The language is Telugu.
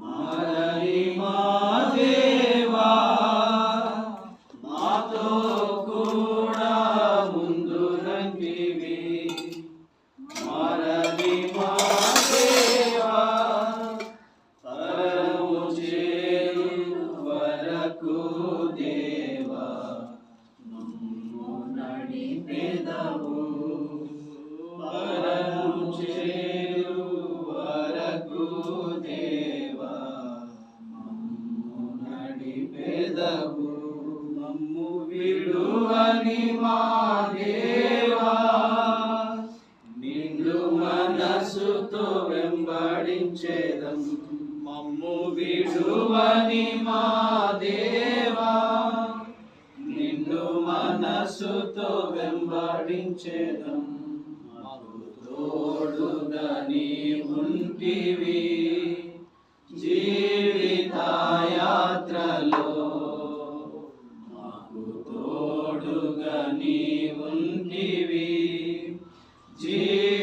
మారని మా దేవా మాతో కూడా ముందు రండివి. మారని మా దేవా పరము చేరు వరకు దేవా మమ్ము నడిపెదవు. పరము చేరు వరకు దేవా మమ్ము నడిపెదవు. మమ్ము విడువని మా దేవా నిండు మనసుతో వెంబడించేదం. మమ్ము విడువని మా దేవా నిండు మనసుతో వెంబడించేదం. మాకు తోడుగా నీవుంటివి జీవితయాత్రలో. మాకు తోడుగా నీవుంటివి జీవితయాత్రలో.